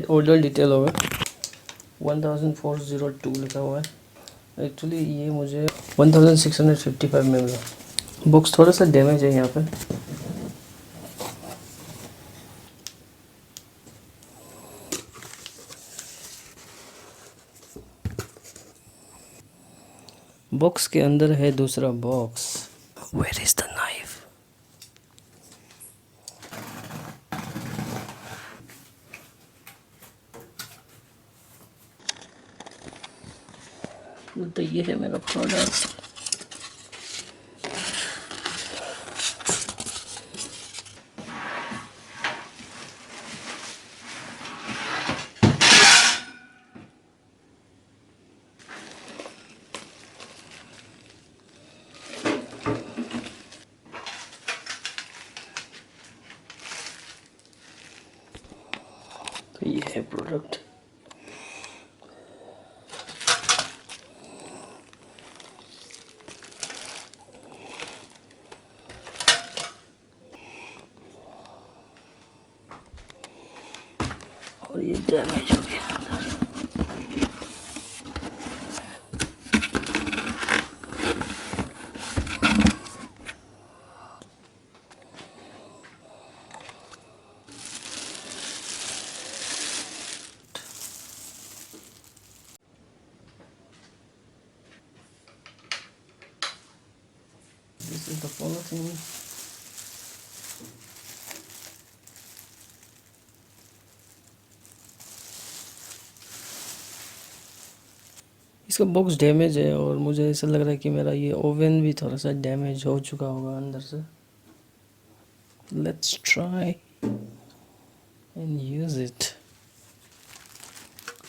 Order detail होगा, 1402 लिखा हुआ है। एक्चुअली ये मुझे 1655 में मिला। बॉक्स थोड़ा सा डैमेज है यहाँ पे। बॉक्स के अंदर है दूसरा box. Where is the knife? तो ये है मेरा प्रोडक्ट। तो ये है प्रोडक्ट। और ये डैमेज हो गया। This is the polythene. इसका बॉक्स डैमेज है और मुझे ऐसा लग रहा है कि मेरा ये ओवन भी थोड़ा सा डैमेज हो चुका होगा अंदर से। Let's try and use it.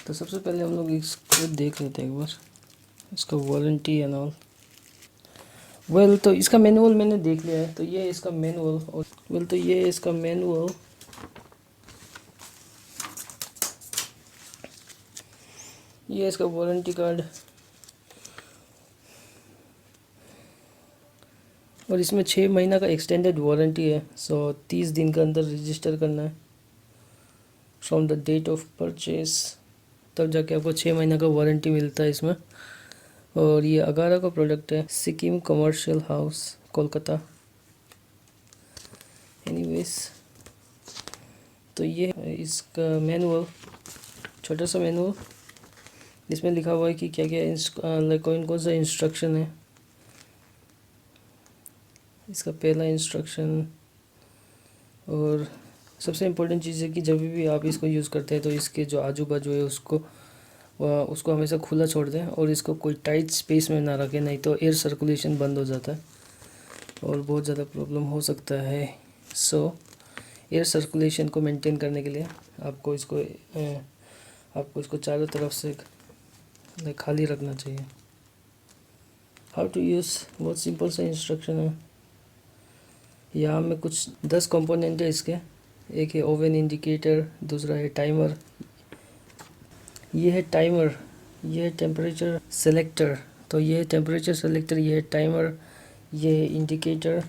तो सबसे पहले हम लोग इसको देख लेते हैं एक बार, इसका वारंटी एंड ऑल। वेल तो इसका मैनुअल मैंने देख लिया है। तो ये इसका मैनुअल और तो ये इसका मैनुअल। ये इसका वारंटी कार्ड और इसमें 6 महीना का एक्सटेंडेड वारंटी है। सो 30 दिन के अंदर रजिस्टर करना है from the date of purchase, तब जाके आपको 6 महीना का वारंटी मिलता है इसमें। और ये अगारा का प्रोडक्ट है, Sikkim commercial house Kolkata. Anyways तो ये है इसका मैनुअल, छोटा सा मैनुअल। इसमें लिखा हुआ है कि क्या क्या कौन कौन सा इंस्ट्रक्शन है। इसका पहला इंस्ट्रक्शन, और सबसे इम्पोर्टेंट चीज़ है कि जब भी आप इसको यूज़ करते हैं तो इसके जो आजू बाजू है उसको हमेशा खुला छोड़ दें और इसको कोई टाइट स्पेस में ना रखें, नहीं तो एयर सर्कुलेशन बंद हो जाता है और बहुत ज़्यादा प्रॉब्लम हो सकता है। सो एयर सर्कुलेशन को मेंटेन करने के लिए आपको इसको चारों तरफ से खाली रखना चाहिए। हाउ टू यूज़, बहुत सिंपल सा इंस्ट्रक्शन है। यहाँ में कुछ 10 कंपोनेंट है इसके। एक है ओवन इंडिकेटर, दूसरा है टाइमर, ये है टाइमर, ये है टेम्परेचर सेलेक्टर। तो ये है टेम्परेचर सेलेक्टर, ये है टाइमर, ये है इंडिकेटर,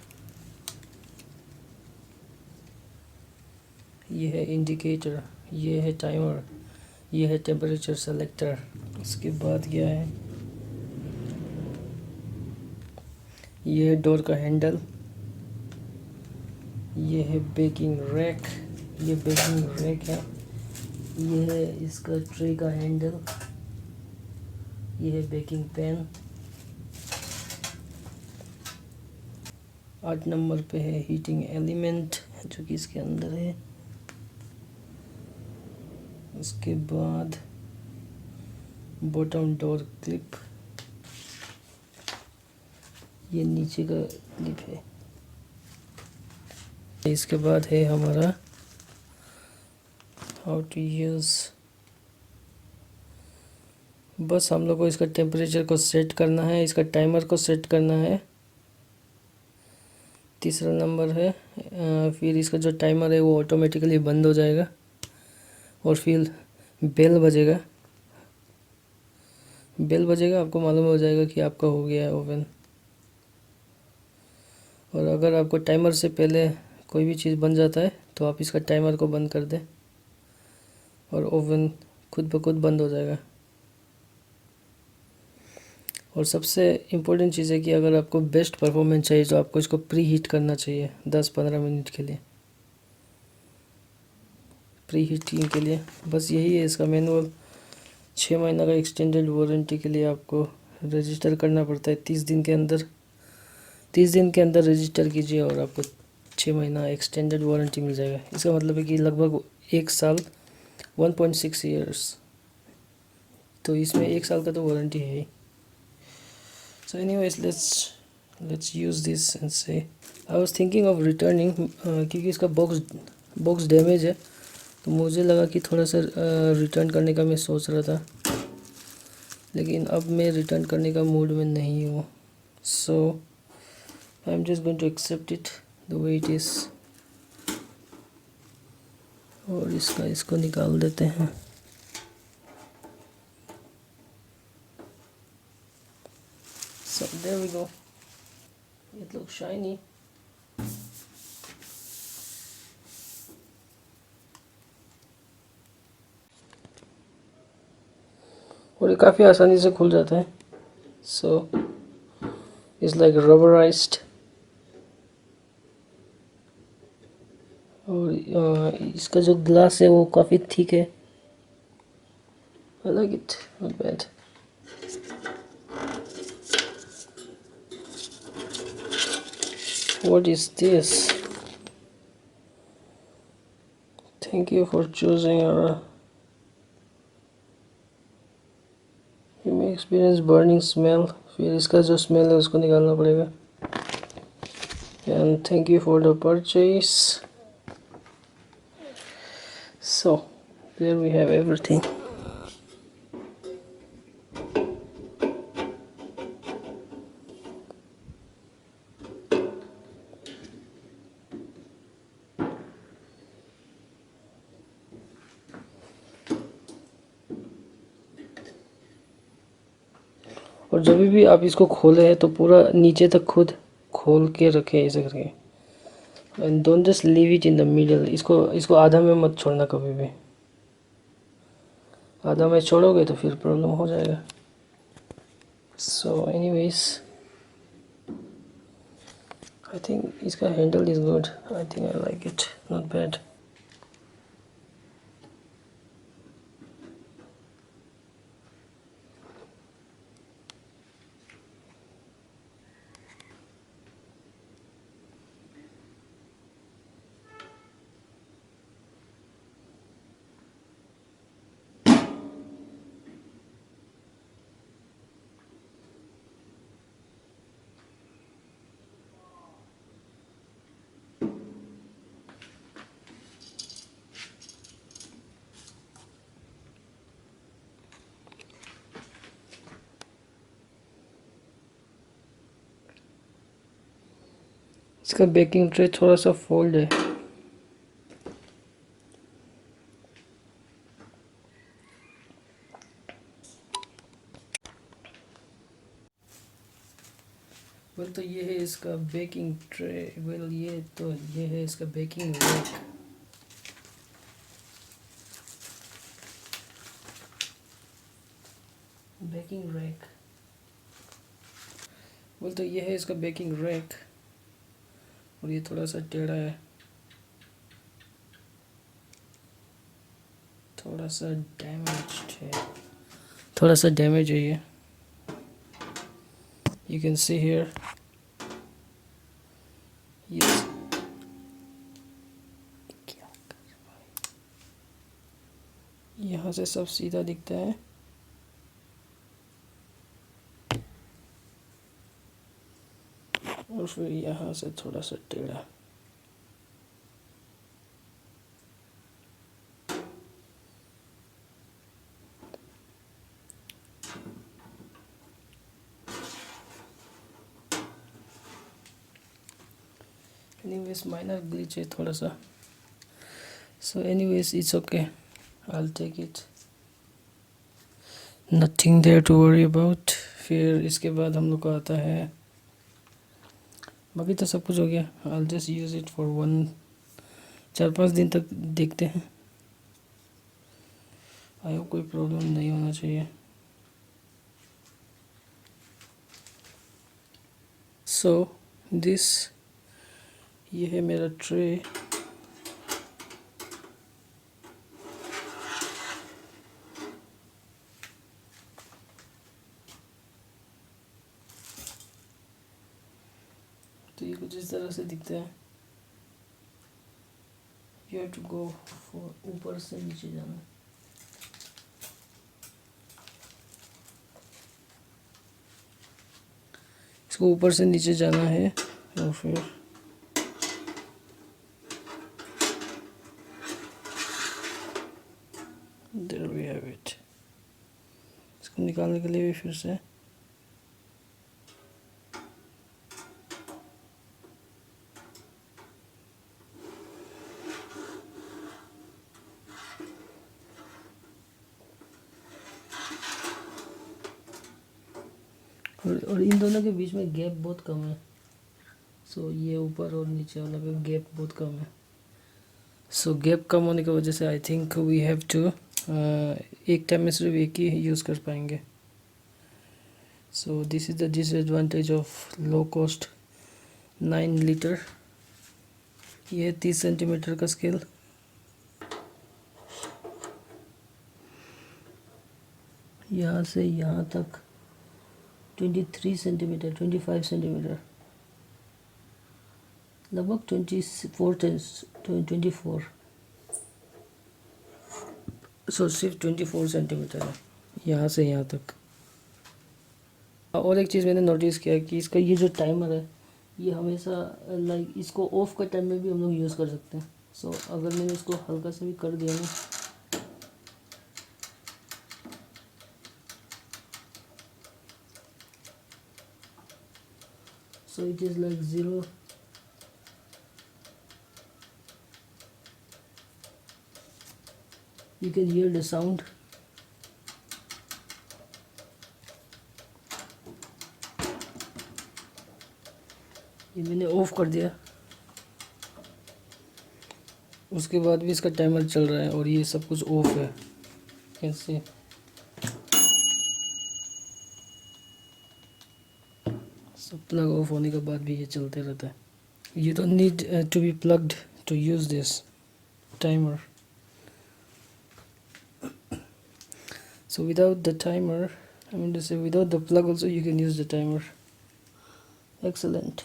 ये है इंडिकेटर, ये है टाइमर, ये है टेम्परेचर सेलेक्टर। इसके बाद क्या है, ये है डोर का हैंडल, ये है बेकिंग रैक, ये बेकिंग रैक है, ये है इसका ट्रे का हैंडल, ये है बेकिंग पैन। 8 नंबर पे है हीटिंग एलिमेंट जो कि इसके अंदर है। उसके बाद बॉटम डोर क्लिप, ये नीचे का क्लिप है। इसके बाद है हमारा हाउ टू यूज़। बस हम लोग को इसका टेम्परेचर को सेट करना है, इसका टाइमर को सेट करना है। तीसरा नंबर है फिर इसका जो टाइमर है वो ऑटोमेटिकली बंद हो जाएगा और फिर बेल बजेगा। आपको मालूम हो जाएगा कि आपका हो गया है ओवन। और अगर आपको टाइमर से पहले कोई भी चीज़ बन जाता है तो आप इसका टाइमर को बंद कर दें और ओवन खुद ब खुद बंद हो जाएगा। और सबसे इम्पोर्टेंट चीज़ है कि अगर आपको बेस्ट परफॉर्मेंस चाहिए तो आपको इसको प्री हीट करना चाहिए 10-15 मिनट के लिए, प्री हीटिंग के लिए। बस यही है इसका मैनुअल। 6 महीना का एक्सटेंडेड वारंटी के लिए आपको रजिस्टर करना पड़ता है 30 दिन के अंदर। 30 दिन के अंदर रजिस्टर कीजिए और आपको 6 महीना एक्सटेंडेड वारंटी मिल जाएगा। इसका मतलब है कि लगभग 1 साल 1.6 ईयर्स, तो इसमें 1 साल का तो वारंटी है ही। So anyways let's use this and so I was thinking of returning, क्योंकि इसका बॉक्स डैमेज है, तो मुझे लगा कि थोड़ा सा रिटर्न करने का मैं सोच रहा था, लेकिन अब मैं रिटर्न करने का मूड में नहीं हूँ। So I am just going to accept it the way it is. और इसको निकाल देते हैं। So there we go. It looks shiny. और ये काफ़ी आसानी से खुल जाता है। So it's like rubberized. और इसका जो ग्लास है वो काफ़ी थिक है। I like it, not bad. What is this? Thank you for choosing our. You may experience burning smell. फिर इसका जो स्मेल है उसको निकालना पड़ेगा। And thank you for the purchase. So there we have everything. और जब भी आप इसको खोले हैं तो पूरा नीचे तक खुद खोल के रखें ऐसे करके। And don't just leave it in the middle. इसको आधा में मत छोड़ना कभी भी। आधा में छोड़ोगे तो फिर प्रॉब्लम हो जाएगा। सो एनीवेज आई थिंक इसका handle is good. I think I like it, not bad. इसका बेकिंग ट्रे थोड़ा सा फोल्ड है। वेल तो ये है इसका बेकिंग ट्रे। वेल ये है इसका baking rack. Baking rack. Well तो ये है इसका बेकिंग रैक। और ये थोड़ा सा टेढ़ा है, थोड़ा सा डैमेज्ड है, थोड़ा सा डैमेज है ये। You can see here. Yes, यहाँ से सब सीधा दिखता है, और फिर यहाँ से थोड़ा सा टेढ़ा। एनीवेज माइनर ग्लिच है थोड़ा सा। So anyways it's okay, I will take it, nothing there to worry about. फिर इसके बाद हम लोग को आता है, बाकी तो सब कुछ हो गया। I will just use it for 4-5 दिन तक देखते हैं। आई होप कोई प्रॉब्लम नहीं होना चाहिए। सो दिस, ये है मेरा ट्रे। तो ये कुछ इस तरह से दिखता है। You have to go for, ऊपर से नीचे जाना है। इसको ऊपर से नीचे जाना है और फिर देयर वी हैव इट। इसको निकालने के लिए भी फिर से और इन दोनों के बीच में गैप बहुत कम है। सो ये ऊपर और नीचे वाला पे गैप बहुत कम है। सो गैप कम होने की वजह से I think we have to, एक टाइम में सिर्फ एक ही यूज़ कर पाएंगे। So this is the disadvantage of low cost 9 litre. ये है 30 सेंटीमीटर का स्केल। यहाँ से यहाँ तक 23 सेंटीमीटर, 25 सेंटीमीटर, लगभग 24 सो सिर्फ 24 सेंटीमीटर है यहाँ से यहाँ तक। और एक चीज़ मैंने नोटिस किया कि इसका ये जो टाइमर है, ये हमेशा लाइक इसको ऑफ का टाइम में भी हम लोग यूज़ कर सकते हैं। सो अगर मैंने इसको हल्का से भी कर दिया ना, so it is like 0, you can hear the sound। ये मैंने ऑफ कर दिया, उसके बाद भी इसका टाइमर चल रहा है और ये सब कुछ ऑफ है। कैसे सब प्लग ऑफ होने के बाद भी ये चलते रहता है। You don't need to be plugged to use this timer। So without the timer, I mean to say without the plug also you can use the timer। Excellent।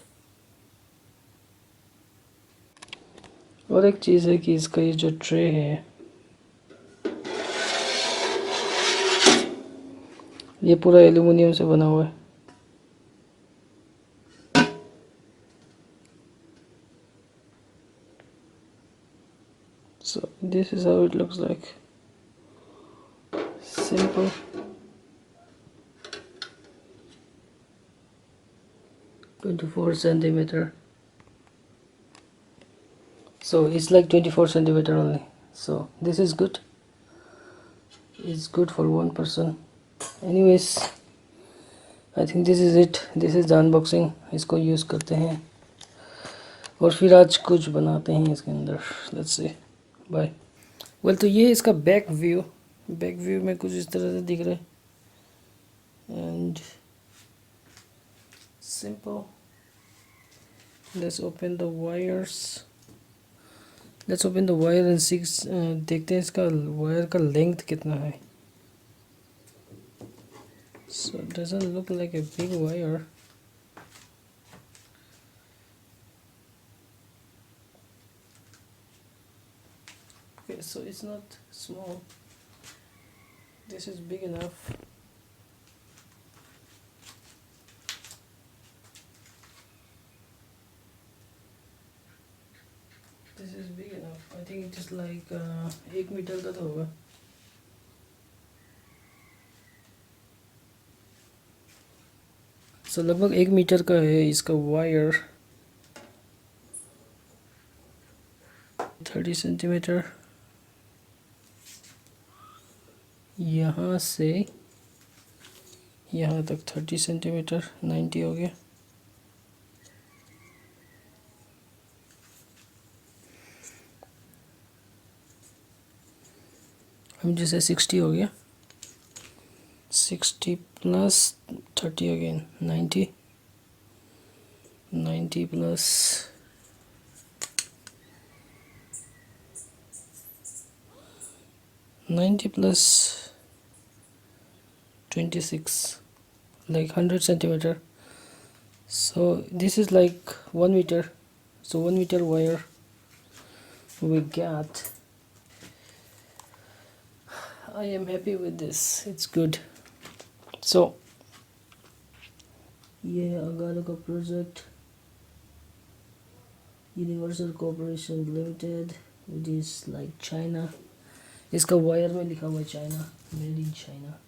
और एक चीज़ है कि इसका ये जो ट्रे है, ये पूरा एल्युमिनियम से बना हुआ है। So this is how it looks like। Simple। "24 centimeter", so it's like 24 centimeter only। So this is good, it's good for one person। Anyways, I think this is it, this is the unboxing। इसको use करते हैं और फिर आज कुछ बनाते हैं इसके अंदर। Let's see, bye. वेल, तो ये है इसका बैक व्यू। बैक व्यू में कुछ इस तरह से दिख रहा है and simple. Let's open the wires, let's open the wire and six, देखते हैं इसका वायर का लेंथ कितना है। So it doesn't look like a big wire. Okay, so it's not small, this is big enough। This is big enough, I think it is like 1 metre का तो होगा। सो लगभग 1 मीटर का है इसका वायर। 30 सेंटीमीटर, यहाँ से यहाँ तक 30 सेंटीमीटर, 90 हो गया। जैसे 60 हो गया, 60 plus 30 again 90, 90 plus 90 plus 26, like 100 centimeter. So this is like 1 meter. So 1 meter wire we got. I am happy with this, it's good. So ये है अगारो का project, universal corporation limited, which is like China. इसका wire में लिखा हुआ है China, made in China.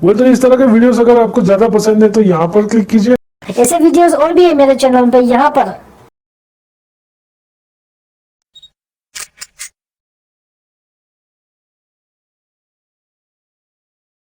वो तो इस तरह के वीडियोस अगर आपको ज्यादा पसंद है तो यहाँ पर क्लिक कीजिए. ऐसे वीडियोस और भी है मेरे चैनल पे, यहाँ पर